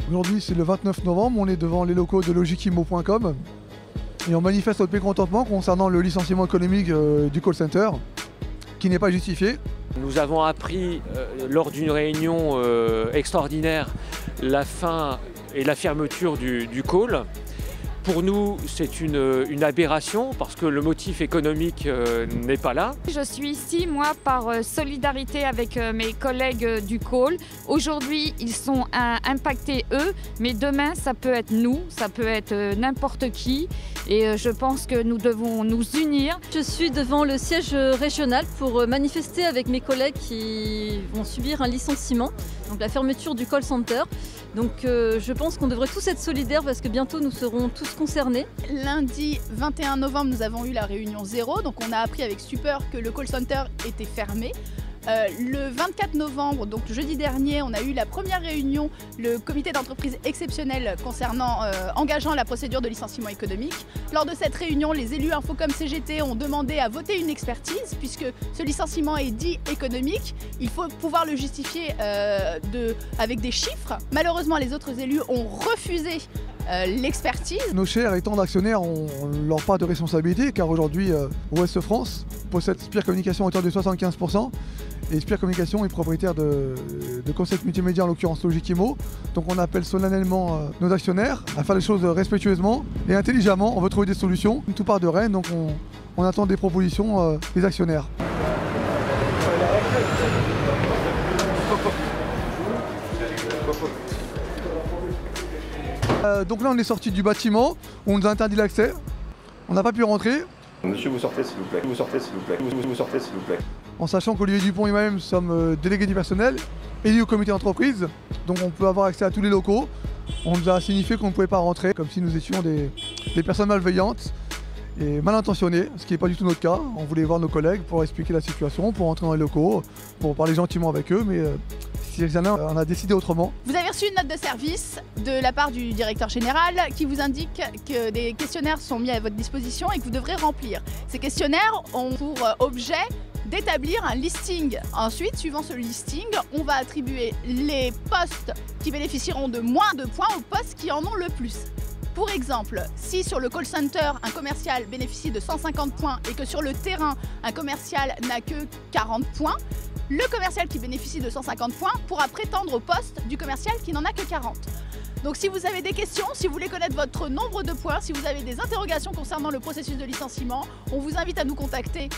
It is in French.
Aujourd'hui, c'est le 29 novembre, on est devant les locaux de Logikimo.com et on manifeste notre mécontentement concernant le licenciement économique du call center, qui n'est pas justifié. Nous avons appris lors d'une réunion extraordinaire la fin et la fermeture du call. Pour nous, c'est une aberration parce que le motif économique n'est pas là. Je suis ici, moi, par solidarité avec mes collègues du call. Aujourd'hui, ils sont impactés, eux, mais demain, ça peut être nous, ça peut être n'importe qui. Et je pense que nous devons nous unir. Je suis devant le siège régional pour manifester avec mes collègues qui vont subir un licenciement, donc la fermeture du call center. Donc je pense qu'on devrait tous être solidaires parce que bientôt nous serons tous concernés. Lundi 21 novembre, nous avons eu la réunion 0, donc on a appris avec stupeur que le call center était fermé. Le 24 novembre, donc jeudi dernier, on a eu la première réunion, le comité d'entreprise exceptionnel engageant la procédure de licenciement économique. Lors de cette réunion, les élus Infocom CGT ont demandé à voter une expertise puisque ce licenciement est dit économique. Il faut pouvoir le justifier avec des chiffres. Malheureusement, les autres élus ont refusé l'expertise. Nos chers et tendres actionnaires ont leur part de responsabilité car aujourd'hui, Ouest France possède Spire Communication à hauteur de 75%. Et Spire Communication est propriétaire de Concept Multimédia, en l'occurrence Logikimo. Donc on appelle solennellement nos actionnaires à faire les choses respectueusement et intelligemment. On veut trouver des solutions. Tout part de Rennes, donc on attend des propositions des actionnaires. Donc là on est sorti du bâtiment, où on nous a interdit l'accès. On n'a pas pu rentrer. Monsieur, vous sortez s'il vous plaît. Vous sortez s'il vous plaît. Vous sortez s'il vous plaît. En sachant qu'Olivier Dupont et moi-même sommes délégués du personnel, élus au comité d'entreprise, donc on peut avoir accès à tous les locaux. On nous a signifié qu'on ne pouvait pas rentrer, comme si nous étions des personnes malveillantes et mal intentionnées, ce qui n'est pas du tout notre cas. On voulait voir nos collègues pour expliquer la situation, pour rentrer dans les locaux, pour parler gentiment avec eux, mais on a décidé autrement. Vous avez reçu une note de service de la part du directeur général qui vous indique que des questionnaires sont mis à votre disposition et que vous devrez remplir. Ces questionnaires ont pour objet d'établir un listing. Ensuite, suivant ce listing, on va attribuer les postes qui bénéficieront de moins de points aux postes qui en ont le plus. Pour exemple, si sur le call center, un commercial bénéficie de 150 points et que sur le terrain, un commercial n'a que 40 points, le commercial qui bénéficie de 150 points pourra prétendre au poste du commercial qui n'en a que 40. Donc si vous avez des questions, si vous voulez connaître votre nombre de points, si vous avez des interrogations concernant le processus de licenciement, on vous invite à nous contacter